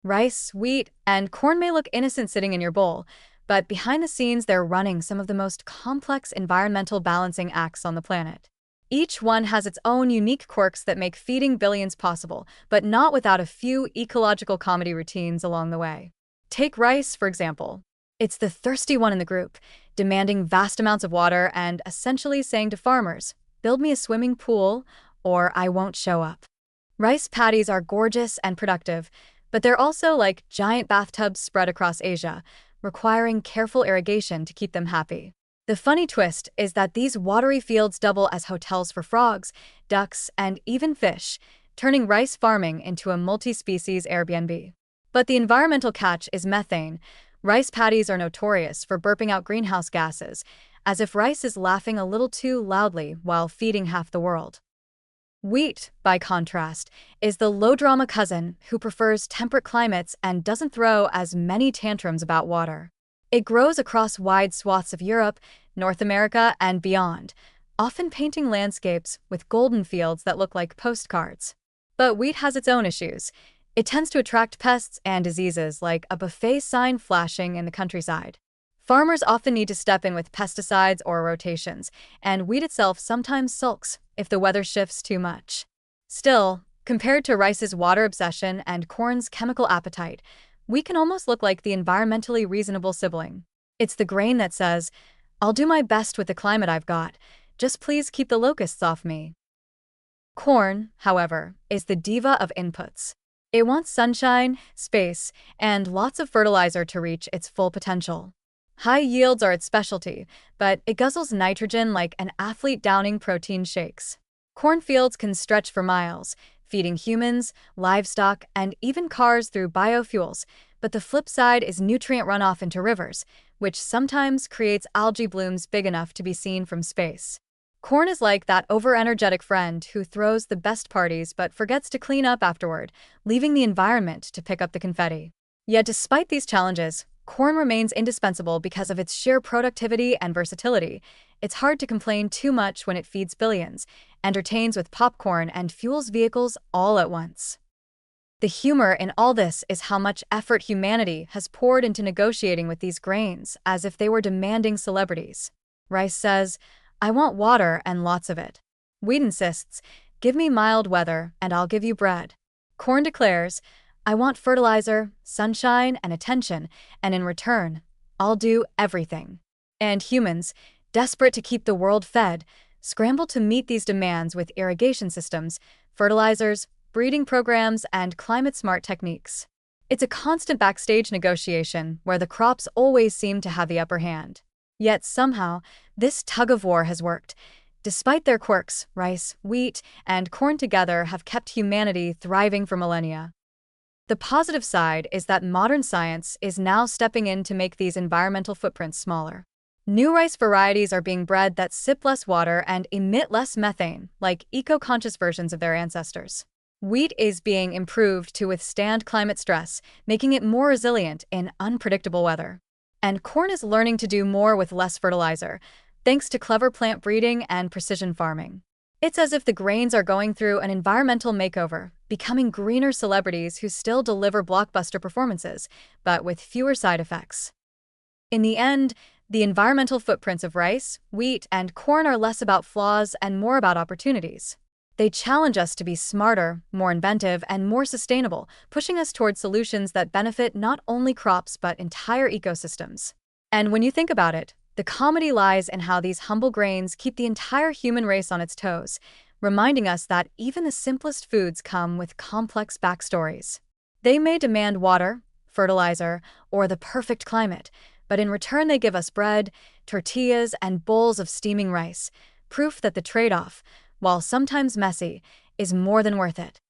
Rice, wheat, and corn may look innocent sitting in your bowl, but behind the scenes, they're running some of the most complex environmental balancing acts on the planet. Each one has its own unique quirks that make feeding billions possible, but not without a few ecological comedy routines along the way. Take rice, for example. It's the thirsty one in the group, demanding vast amounts of water and essentially saying to farmers, build me a swimming pool or I won't show up. Rice paddies are gorgeous and productive, but they're also like giant bathtubs spread across Asia, requiring careful irrigation to keep them happy. The funny twist is that these watery fields double as hotels for frogs, ducks, and even fish, turning rice farming into a multi-species Airbnb. But the environmental catch is methane. Rice paddies are notorious for burping out greenhouse gases, as if rice is laughing a little too loudly while feeding half the world. Wheat, by contrast, is the low-drama cousin who prefers temperate climates and doesn't throw as many tantrums about water. It grows across wide swaths of Europe, North America, and beyond, often painting landscapes with golden fields that look like postcards. But wheat has its own issues. It tends to attract pests and diseases like a buffet sign flashing in the countryside. Farmers often need to step in with pesticides or rotations, and wheat itself sometimes sulks if the weather shifts too much. Still, compared to rice's water obsession and corn's chemical appetite, wheat can almost look like the environmentally reasonable sibling. It's the grain that says, I'll do my best with the climate I've got, just please keep the locusts off me. Corn, however, is the diva of inputs. It wants sunshine, space, and lots of fertilizer to reach its full potential. High yields are its specialty, but it guzzles nitrogen like an athlete downing protein shakes. Cornfields can stretch for miles, feeding humans, livestock, and even cars through biofuels, but the flip side is nutrient runoff into rivers, which sometimes creates algae blooms big enough to be seen from space. Corn is like that over-energetic friend who throws the best parties but forgets to clean up afterward, leaving the environment to pick up the confetti. Yet despite these challenges, corn remains indispensable because of its sheer productivity and versatility. It's hard to complain too much when it feeds billions, entertains with popcorn, and fuels vehicles all at once. The humor in all this is how much effort humanity has poured into negotiating with these grains as if they were demanding celebrities. Rice says, I want water and lots of it. Wheat insists, give me mild weather and I'll give you bread. Corn declares, I want fertilizer, sunshine, and attention, and in return, I'll do everything. And humans, desperate to keep the world fed, scramble to meet these demands with irrigation systems, fertilizers, breeding programs, and climate-smart techniques. It's a constant backstage negotiation where the crops always seem to have the upper hand. Yet somehow, this tug-of-war has worked. Despite their quirks, rice, wheat, and corn together have kept humanity thriving for millennia. The positive side is that modern science is now stepping in to make these environmental footprints smaller. New rice varieties are being bred that sip less water and emit less methane, like eco-conscious versions of their ancestors. Wheat is being improved to withstand climate stress, making it more resilient in unpredictable weather. And corn is learning to do more with less fertilizer, thanks to clever plant breeding and precision farming. It's as if the grains are going through an environmental makeover, becoming greener celebrities who still deliver blockbuster performances, but with fewer side effects. In the end, the environmental footprints of rice, wheat, and corn are less about flaws and more about opportunities. They challenge us to be smarter, more inventive, and more sustainable, pushing us towards solutions that benefit not only crops but entire ecosystems. And when you think about it, the comedy lies in how these humble grains keep the entire human race on its toes, reminding us that even the simplest foods come with complex backstories. They may demand water, fertilizer, or the perfect climate, but in return they give us bread, tortillas, and bowls of steaming rice, proof that the trade-off, while sometimes messy, is more than worth it.